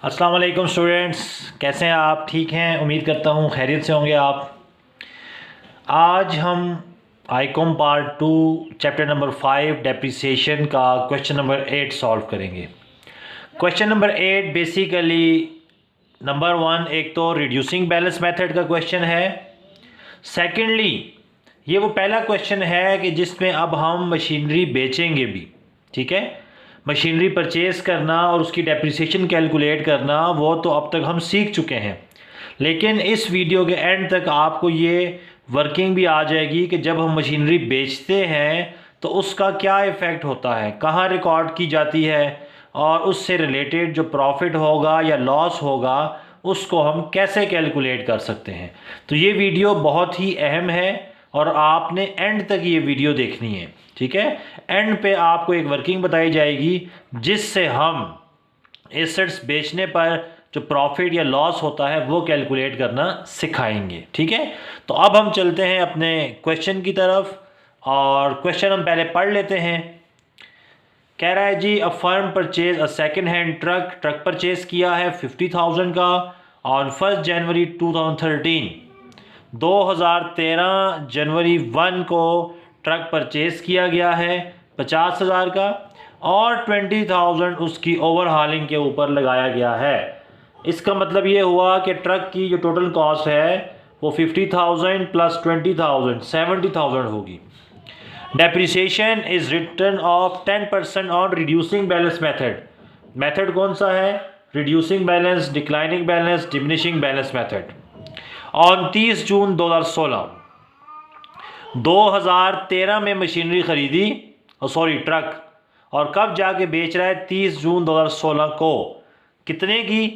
अस्सलाम वालेकुम स्टूडेंट्स, कैसे हैं आप? ठीक हैं, उम्मीद करता हूँ खैरियत से होंगे आप। आज हम Icom part 2 chapter number 5 depreciation का क्वेश्चन नंबर 8 सॉल्व करेंगे। क्वेश्चन नंबर 8 बेसिकली नंबर 1 एक तो रिड्यूसिंग बैलेंस मेथड का क्वेश्चन है। सेकेंडली ये वो पहला क्वेश्चन है कि जिसमें अब हम मशीनरी बेचेंगे भी, ठीक है। मशीनरी परचेज़ करना और उसकी डेप्रिसिएशन कैलकुलेट करना वो तो अब तक हम सीख चुके हैं, लेकिन इस वीडियो के एंड तक आपको ये वर्किंग भी आ जाएगी कि जब हम मशीनरी बेचते हैं तो उसका क्या इफ़ेक्ट होता है, कहाँ रिकॉर्ड की जाती है और उससे रिलेटेड जो प्रॉफिट होगा या लॉस होगा उसको हम कैसे कैलकुलेट कर सकते हैं। तो ये वीडियो बहुत ही अहम है और आपने एंड तक ये वीडियो देखनी है, ठीक है। एंड पे आपको एक वर्किंग बताई जाएगी जिससे हम एसेट्स बेचने पर जो प्रॉफिट या लॉस होता है वो कैलकुलेट करना सिखाएंगे, ठीक है। तो अब हम चलते हैं अपने क्वेश्चन की तरफ और क्वेश्चन हम पहले पढ़ लेते हैं। कह रहा है जी, a firm purchase a second hand truck purchase किया है 50,000 का ऑन 1 जनवरी 2013। 2013 जनवरी 1 को ट्रक परचेज किया गया है 50,000 का और 20,000 उसकी ओवरहालिंग के ऊपर लगाया गया है। इसका मतलब ये हुआ कि ट्रक की जो टोटल कॉस्ट है वो 50,000 प्लस 20,000 70,000 होगी। Depreciation is return of 10% on reducing balance method. Method कौन सा है? Reducing balance, declining balance, diminishing balance method. On 30 जून 2016 2013 में मशीनरी खरीदी, सॉरी ट्रक, और कब जाके बेच रहा है? 30 जून 2016 को। कितने की?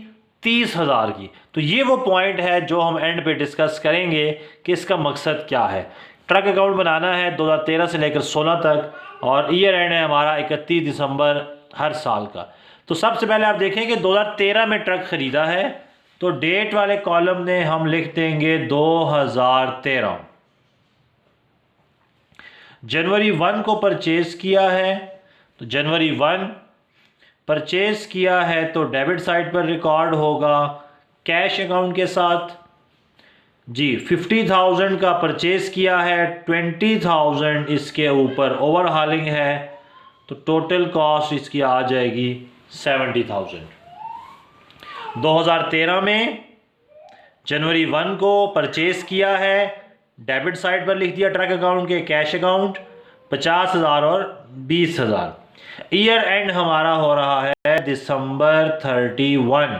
30,000 की। तो ये वो पॉइंट है जो हम एंड पे डिस्कस करेंगे कि इसका मकसद क्या है। ट्रक अकाउंट बनाना है 2013 से लेकर 16 तक और ईयर एंड है हमारा 31 दिसंबर हर साल का। तो सबसे पहले आप देखें कि 2013 में ट्रक ख़रीदा है तो डेट वाले कॉलम में हम लिख देंगे 2013। जनवरी 1 को परचेज किया है तो जनवरी 1 परचेज किया है तो डेबिट साइड पर रिकॉर्ड होगा कैश अकाउंट के साथ जी। 50,000 का परचेज किया है, 20,000 इसके ऊपर ओवरहालिंग है तो टोटल कॉस्ट इसकी आ जाएगी 70,000। 2013 में जनवरी 1 को परचेज किया है, डेबिट साइड पर लिख दिया ट्रक अकाउंट के कैश अकाउंट 50,000 और 20,000। ईयर एंड हमारा हो रहा है दिसंबर 31।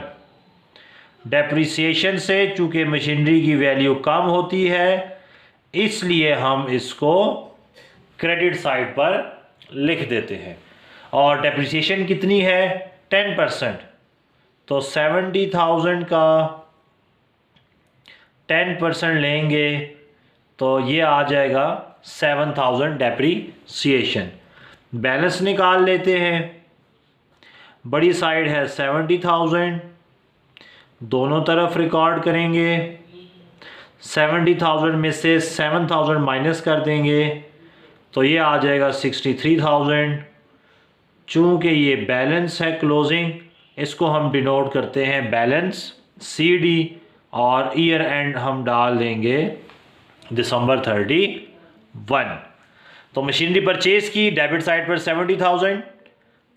डेप्रिसिएशन से चूंकि मशीनरी की वैल्यू कम होती है इसलिए हम इसको क्रेडिट साइड पर लिख देते हैं। और डेप्रिसिएशन कितनी है? 10%। तो 70,000 का 10% लेंगे तो ये आ जाएगा 7,000 डेप्रिसिएशन। बैलेंस निकाल लेते हैं। बड़ी साइड है 70,000, दोनों तरफ रिकॉर्ड करेंगे। 70,000 में से 7,000 माइनस कर देंगे तो ये आ जाएगा 63,000। चूँकि ये बैलेंस है क्लोजिंग, इसको हम डिनोट करते हैं बैलेंस CD और ईयर एंड हम डाल देंगे दिसंबर 31। तो मशीनरी परचेज की, डेबिट साइड पर 70,000,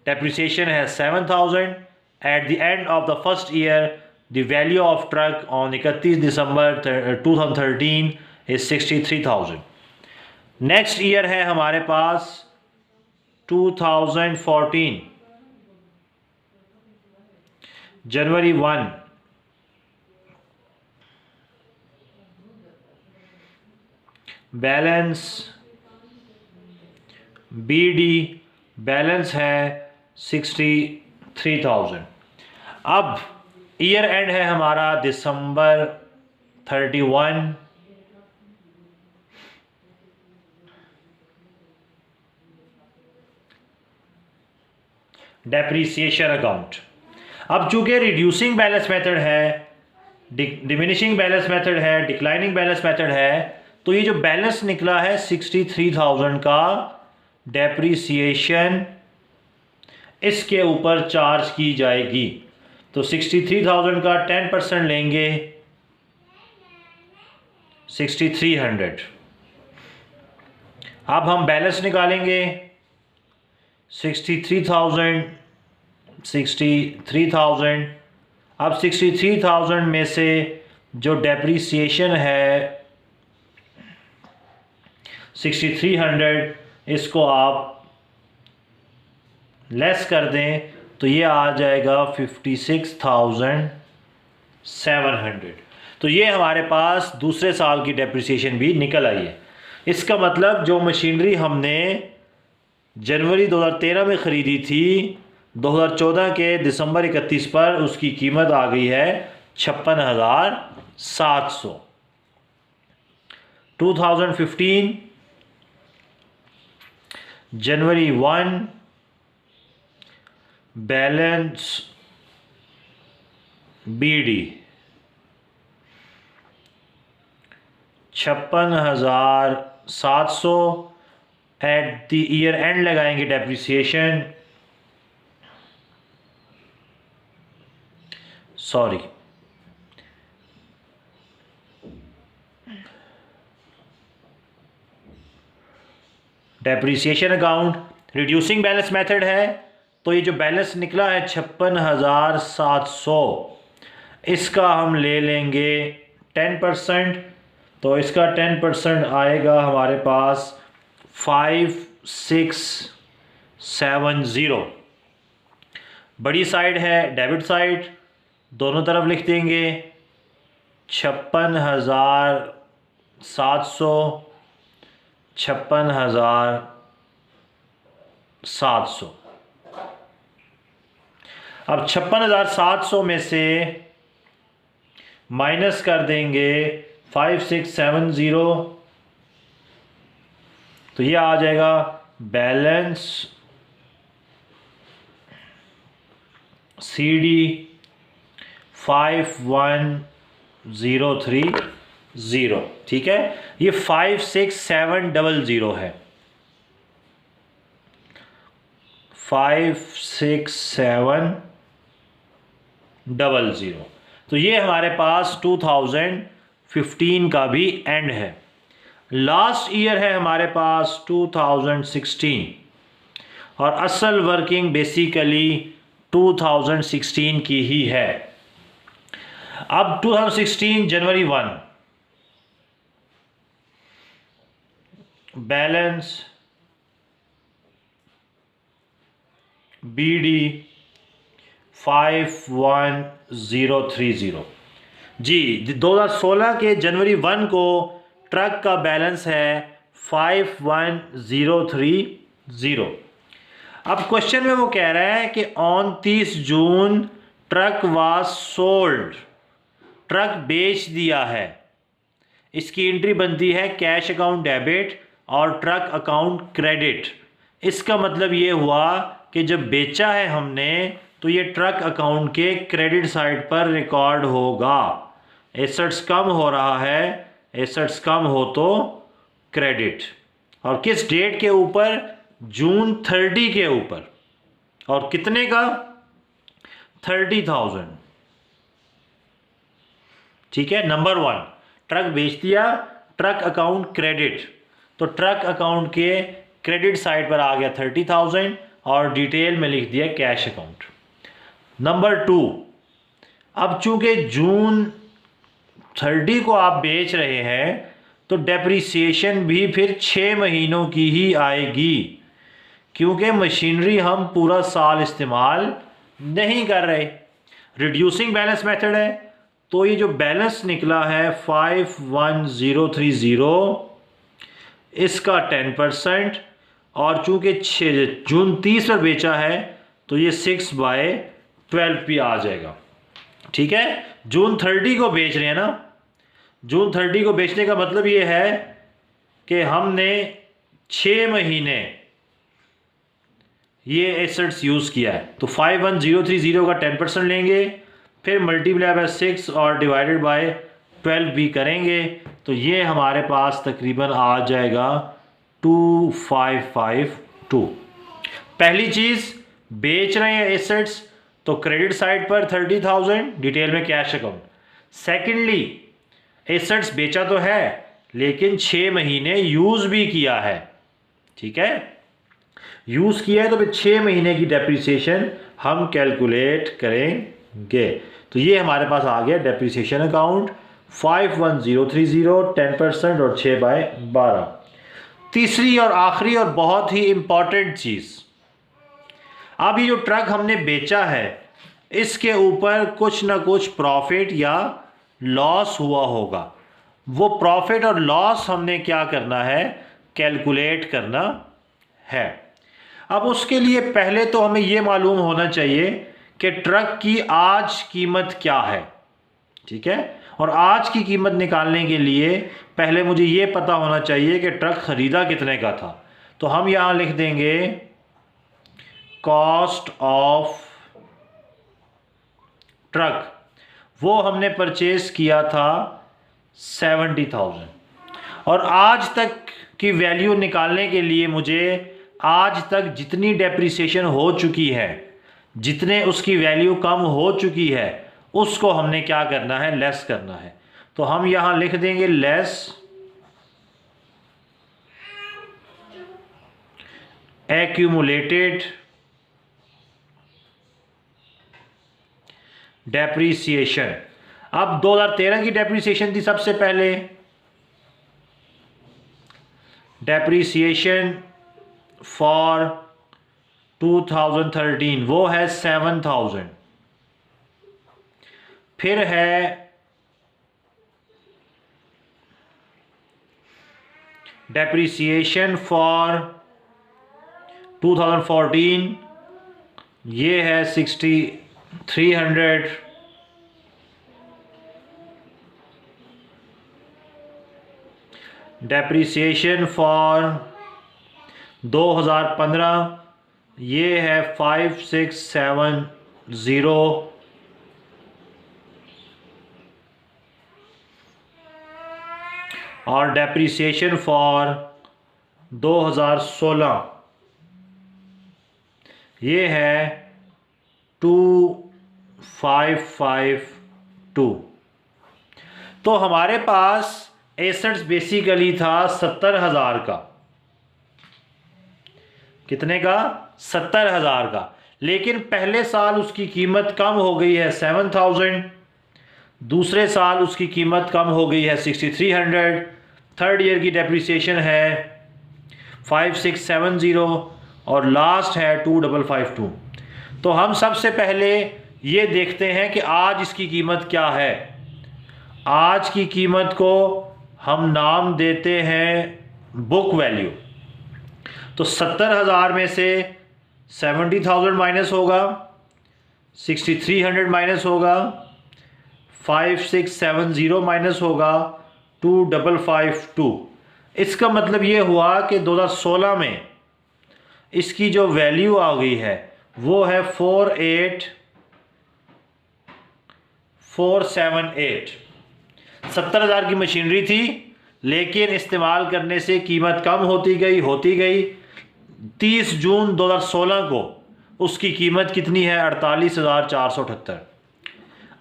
डेप्रिसिएशन है 7,000। At the end of the first year the value of truck on 31 December 2013 is 63,000। Next year है हमारे पास 2014। जनवरी 1 बैलेंस BD बैलेंस है 63,000। अब ईयर एंड है हमारा दिसंबर 31। Depreciation account. अब चूंकि रिड्यूसिंग बैलेंस मेथड है, डिमिनिशिंग बैलेंस मेथड है, डिक्लाइनिंग बैलेंस मेथड है, तो ये जो बैलेंस निकला है 63,000 का डेप्रिसिएशन इसके ऊपर चार्ज की जाएगी। तो 63,000 का 10% लेंगे 6300। अब हम बैलेंस निकालेंगे 63,000। अब 63,000 में से जो डेप्रीसिएशन है 6300, इसको आप लेस कर दें तो ये आ जाएगा 56,700। तो ये हमारे पास दूसरे साल की डेप्रिसिएशन भी निकल आई है। इसका मतलब जो मशीनरी हमने जनवरी 2013 में ख़रीदी थी 2014 के दिसंबर 31 पर उसकी कीमत आ गई है 56,700। 2015 जनवरी 1 balance BD 56,700। At the year end लगाएंगे depreciation, sorry depreciation account reducing balance method है। तो ये जो बैलेंस निकला है 56,700, इसका हम ले लेंगे 10%। तो इसका 10% आएगा हमारे पास 5670। बड़ी साइड है डेबिट साइड, दोनों तरफ लिख देंगे 56,700 56,700। अब 56,700 में से माइनस कर देंगे 5670, तो ये आ जाएगा बैलेंस CD 51030। ठीक है, ये 56700 है, 56700। तो ये हमारे पास 2015 का भी एंड है। लास्ट ईयर है हमारे पास 2016, और असल वर्किंग बेसिकली 2016 की ही है। अब 2016 जनवरी 1 बैलेंस BD 51030। जी 2016 के जनवरी 1 को ट्रक का बैलेंस है 51030। अब क्वेश्चन में वो कह रहा है कि on 30 June truck was sold, truck बेच दिया है। इसकी एंट्री बनती है कैश अकाउंट डेबिट और ट्रक अकाउंट क्रेडिट। इसका मतलब ये हुआ कि जब बेचा है हमने तो ये ट्रक अकाउंट के क्रेडिट साइड पर रिकॉर्ड होगा। एसेट्स कम हो रहा है, एसेट्स कम हो तो क्रेडिट। और किस डेट के ऊपर? जून 30 के ऊपर। और कितने का? 30,000। ठीक है, नंबर 1 ट्रक बेच दिया, ट्रक अकाउंट क्रेडिट, तो ट्रक अकाउंट के क्रेडिट साइड पर आ गया 30,000 और डिटेल में लिख दिया कैश अकाउंट। नंबर 2, अब चूंकि जून 30 को आप बेच रहे हैं तो डेप्रिसिएशन भी फिर 6 महीनों की ही आएगी, क्योंकि मशीनरी हम पूरा साल इस्तेमाल नहीं कर रहे। रिड्यूसिंग बैलेंस मेथड है, तो ये जो बैलेंस निकला है 51030, इसका 10%, और चूंकि जून 30 पर बेचा है तो ये 6/12 भी आ जाएगा। ठीक है, जून 30 को बेच रहे हैं ना। जून 30 को बेचने का मतलब ये है कि हमने 6 महीने ये एसेट्स यूज़ किया है। तो 51030 का 10% लेंगे, फिर मल्टीप्लाई बाय 6 और डिवाइडेड बाय 12 भी करेंगे, तो ये हमारे पास तकरीबन आ जाएगा 2552। पहली चीज़ बेच रहे हैं एसेट्स, तो क्रेडिट साइड पर 30,000 डिटेल में कैश अकाउंट। सेकेंडली एसेट्स बेचा तो है लेकिन 6 महीने यूज़ भी किया है, ठीक है, यूज़ किया है तो फिर 6 महीने की डेप्रिसिएशन हम कैलकुलेट करेंगे। तो ये हमारे पास आ गया डेप्रिसिएशन अकाउंट 51030 10% और 6/12। तीसरी और आखिरी और बहुत ही इम्पॉर्टेंट चीज़, अब ये जो ट्रक हमने बेचा है इसके ऊपर कुछ ना कुछ प्रॉफिट या लॉस हुआ होगा। वो प्रॉफिट और लॉस हमने क्या करना है, कैलकुलेट करना है। अब उसके लिए पहले तो हमें ये मालूम होना चाहिए कि ट्रक की आज कीमत क्या है, ठीक है, और आज की कीमत निकालने के लिए पहले मुझे ये पता होना चाहिए कि ट्रक ख़रीदा कितने का था। तो हम यहाँ लिख देंगे कॉस्ट ऑफ ट्रक, वो हमने परचेज किया था 70,000, और आज तक की वैल्यू निकालने के लिए मुझे आज तक जितनी डेप्रिसिएशन हो चुकी है, जितने उसकी वैल्यू कम हो चुकी है, उसको हमने क्या करना है, लेस करना है। तो हम यहाँ लिख देंगे लेस एक्यूमुलेटेड डेप्रिसिएशन। अब 2013 की डेप्रिसिएशन थी सबसे पहले, डेप्रिसिएशन फॉर 2013 वो है 7,000। फिर है डेप्रिसिएशन फॉर 2014, ये है 6,300। डेप्रिसिएशन फॉर 2015 ये है 5,670। और डेप्रिसिएशन फॉर 2016 ये है 2,552। तो हमारे पास एसेट्स बेसिकली था 70,000 का। कितने का? 70,000 का। लेकिन पहले साल उसकी कीमत कम हो गई है 7,000, दूसरे साल उसकी कीमत कम हो गई है 6,300, थर्ड ईयर की डेप्रिसिएशन है 5,670 और लास्ट है 2,552। तो हम सबसे पहले ये देखते हैं कि आज इसकी कीमत क्या है। आज की कीमत को हम नाम देते हैं बुक वैल्यू। तो 70,000 में से 70,000 माइनस होगा, 6,300 माइनस होगा, 5,670 माइनस होगा, 2,552। इसका मतलब ये हुआ कि 2016 में इसकी जो वैल्यू आ गई है वो है 4,8,478। 70,000 की मशीनरी थी लेकिन इस्तेमाल करने से कीमत कम होती गई। 30 जून 2016 को उसकी कीमत कितनी है? 48,478।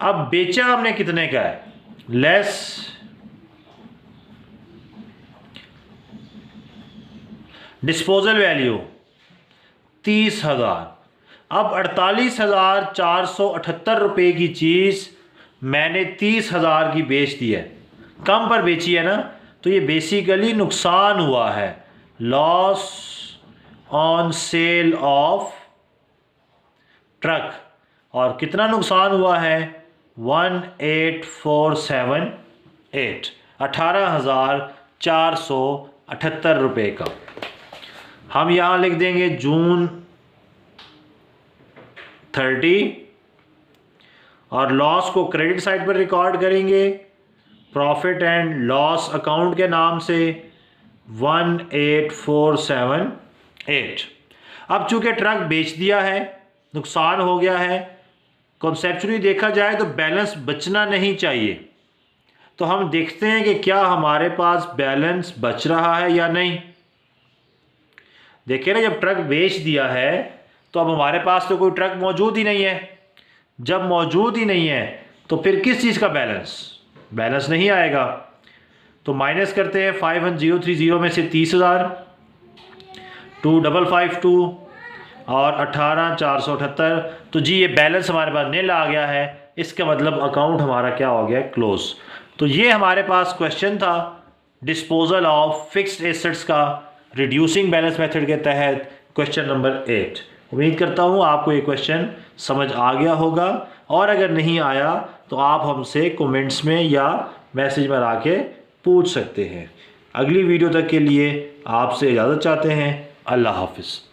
अब बेचा हमने कितने का है? Less disposal value 30,000। अब 48,478 रुपये की चीज़ मैंने 30,000 की बेच दी है, कम पर बेची है ना, तो ये बेसिकली नुकसान हुआ है, loss on sale of truck. और कितना नुकसान हुआ है? 18,478, 18,478 रुपये का। हम यहाँ लिख देंगे जून 30 और लॉस को क्रेडिट साइड पर रिकॉर्ड करेंगे प्रॉफिट एंड लॉस अकाउंट के नाम से 18,478। अब चूंकि ट्रक बेच दिया है, नुकसान हो गया है, कॉन्सेप्चुअली देखा जाए तो बैलेंस बचना नहीं चाहिए। तो हम देखते हैं कि क्या हमारे पास बैलेंस बच रहा है या नहीं। देखिए ना, जब ट्रक बेच दिया है तो अब हमारे पास तो कोई ट्रक मौजूद ही नहीं है। जब मौजूद ही नहीं है तो फिर किस चीज़ का बैलेंस नहीं आएगा। तो माइनस करते हैं 51030 में से 30,000, 2552 और 18,478। तो जी ये बैलेंस हमारे पास नील आ गया है। इसका मतलब अकाउंट हमारा क्या हो गया, क्लोज। तो ये हमारे पास क्वेश्चन था डिस्पोजल ऑफ फिक्स्ड एसेट्स का रिड्यूसिंग बैलेंस मेथड के तहत, क्वेश्चन नंबर 8। उम्मीद करता हूँ आपको ये क्वेश्चन समझ आ गया होगा, और अगर नहीं आया तो आप हमसे कमेंट्स में या मैसेज में आके पूछ सकते हैं। अगली वीडियो तक के लिए आपसे इजाज़त चाहते हैं। अल्लाह हाफिज़।